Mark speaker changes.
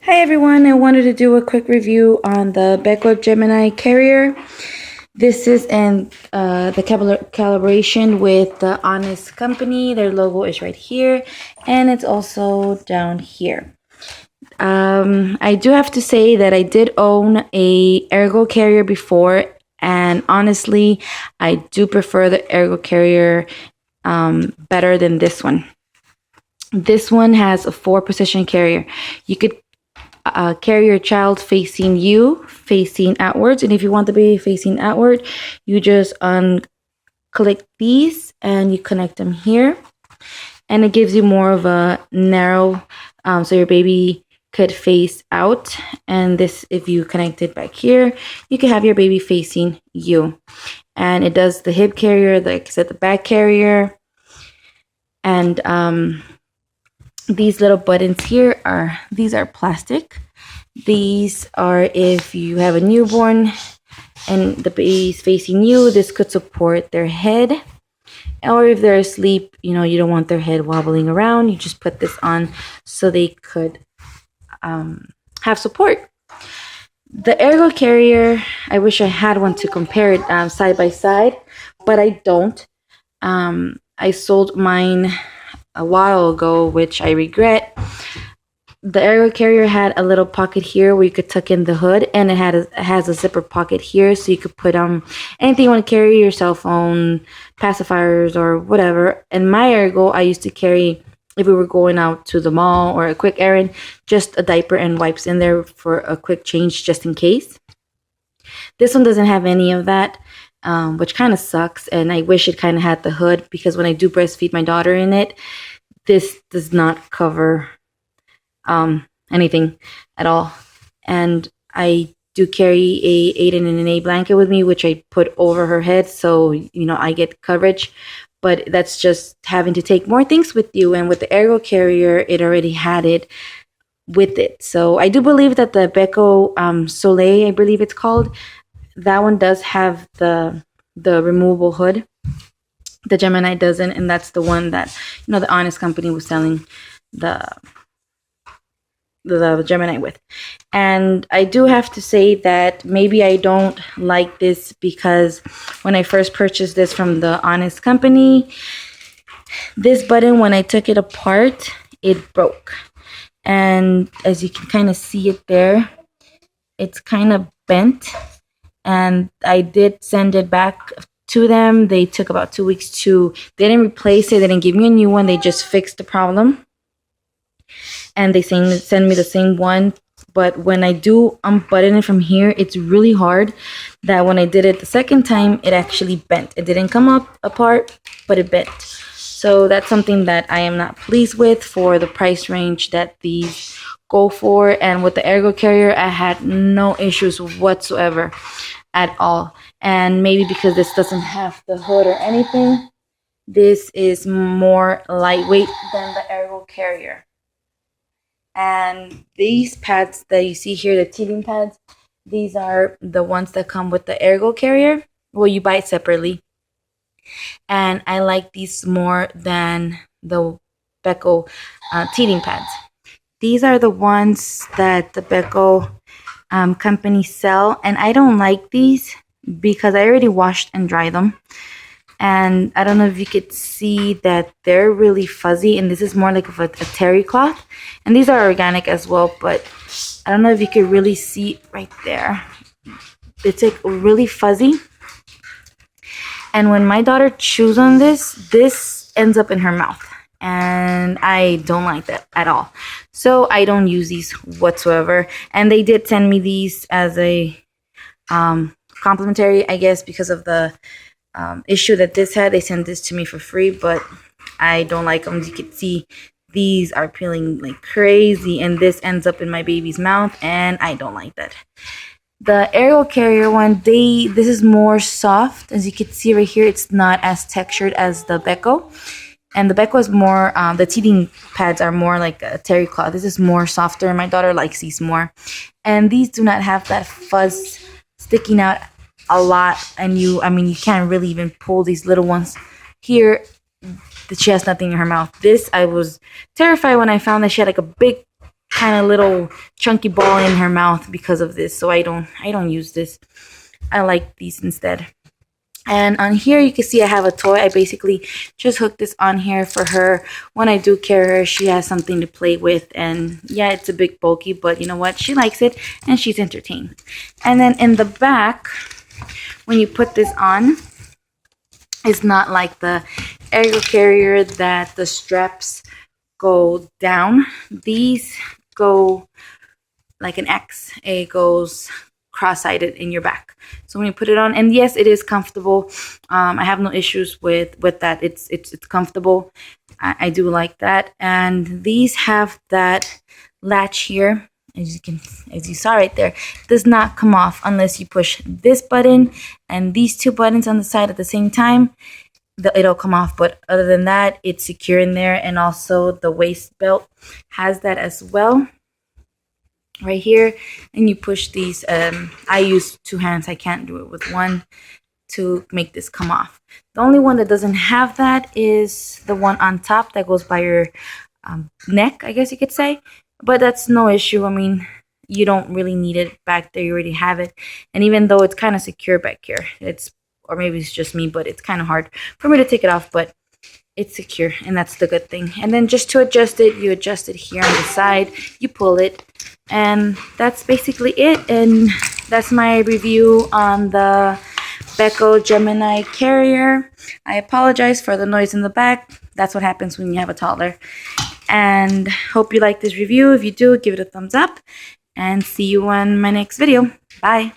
Speaker 1: Hi everyone, I wanted to do a quick review on the Beco Gemini Carrier. This is in the calibration with the Honest Company. Their logo is right here, and it's also down here. I do have to say that I did own a Ergo Carrier before, and honestly, I do prefer the Ergo Carrier better than this one. This one has a 4-position carrier. You could carry your child facing you, facing outwards. And if you want the baby facing outward, you just click these and you connect them here. And it gives you more of a narrow, so your baby could face out. And this, if you connect it back here, you can have your baby facing you. And it does the hip carrier, like I said, the back carrier. And these little buttons here these are plastic. These are if you have a newborn and the baby's facing you, this could support their head. Or if they're asleep, you don't want their head wobbling around, you just put this on so they could have support. The Ergo Carrier, I wish I had one to compare it side by side, but I don't. I sold mine a while ago, which I regret. The Ergo Carrier had a little pocket here where you could tuck in the hood, and it has a zipper pocket here, so you could put anything you want to carry, your cell phone, pacifiers, or whatever. And my Ergo, I used to carry, if we were going out to the mall or a quick errand, just a diaper and wipes in there for a quick change just in case. This one doesn't have any of that, which kind of sucks, and I wish it kind of had the hood, because when I do breastfeed my daughter in it, this does not cover anything at all. And I do carry a Aiden and an A blanket with me, which I put over her head, so I get coverage. But that's just having to take more things with you, and with the Ergo Carrier, it already had it with it. So I do believe that the Beco Soleil, I believe it's called, that one does have the removable hood. The Gemini doesn't, and that's the one that the Honest Company was selling the Gemini with. And I do have to say that maybe I don't like this because when I first purchased this from the Honest Company, this button, when I took it apart, it broke. And as you can kind of see it there, it's kind of bent. And I did send it back to them. They took about 2 weeks they didn't replace it, they didn't give me a new one, they just fixed the problem. And they send me the same one. But when I do unbutton it from here, it's really hard that when I did it the second time, it actually bent. It didn't come apart, but it bent. So that's something that I am not pleased with for the price range that these go for. And with the Ergo Carrier, I had no issues whatsoever at all. And maybe because this doesn't have the hood or anything, this is more lightweight than the Ergo Carrier. And these pads that you see here, the teething pads, these are the ones that come with the Ergo Carrier. Well, you buy it separately. And I like these more than the Beco teething pads. These are the ones that the Beco company sell, and I don't like these because I already washed and dried them. And I don't know if you could see that they're really fuzzy, and this is more like a terry cloth. And these are organic as well, but I don't know if you could really see right there. It's like really fuzzy. And when my daughter chews on this ends up in her mouth. And I don't like that at all. So I don't use these whatsoever. And they did send me these as a complimentary, I guess, because of the issue that this had. They sent this to me for free, but I don't like them. As you can see, these are peeling like crazy, and this ends up in my baby's mouth, and I don't like that. The Ergo Carrier one, this is more soft. As you can see right here, it's not as textured as the Beco. And the Beco is more, the teething pads are more like a terry cloth. This is more softer, and my daughter likes these more. And these do not have that fuzz sticking out a lot, and you can't really even pull these little ones here. That she has nothing in her mouth. This, I was terrified when I found that she had like a big kind of little chunky ball in her mouth because of this, so I don't use this. I like these instead. And on here you can see I have a toy. I basically just hooked this on here for her. When I do carry her, she has something to play with. And yeah, it's a bit bulky, but you know what? She likes it and she's entertained. And then in the back, when you put this on, it's not like the Ergo Carrier that the straps go down. These go like an X. It goes cross-sided in your back. So when you put it on, and yes, it is comfortable. I have no issues with that. It's comfortable. I do like that. And these have that latch here, as you saw right there. It does not come off unless you push this button and these two buttons on the side at the same time. It'll come off, but other than that, it's secure in there. And also the waist belt has that as well, right here. And you push these. I use two hands. I can't do it with one to make this come off. The only one that doesn't have that is the one on top that goes by your neck, I guess you could say. But that's no issue. I mean, you don't really need it back there. You already have it. And even though it's kind of secure back here, or maybe it's just me, but it's kind of hard for me to take it off, but it's secure, and that's the good thing. And then just to adjust it, you adjust it here on the side, you pull it, and that's basically it. And that's my review on the Beco Gemini Carrier. I apologize for the noise in the back. That's what happens when you have a toddler. And hope you like this review. If you do, give it a thumbs up, and see you on my next video. Bye.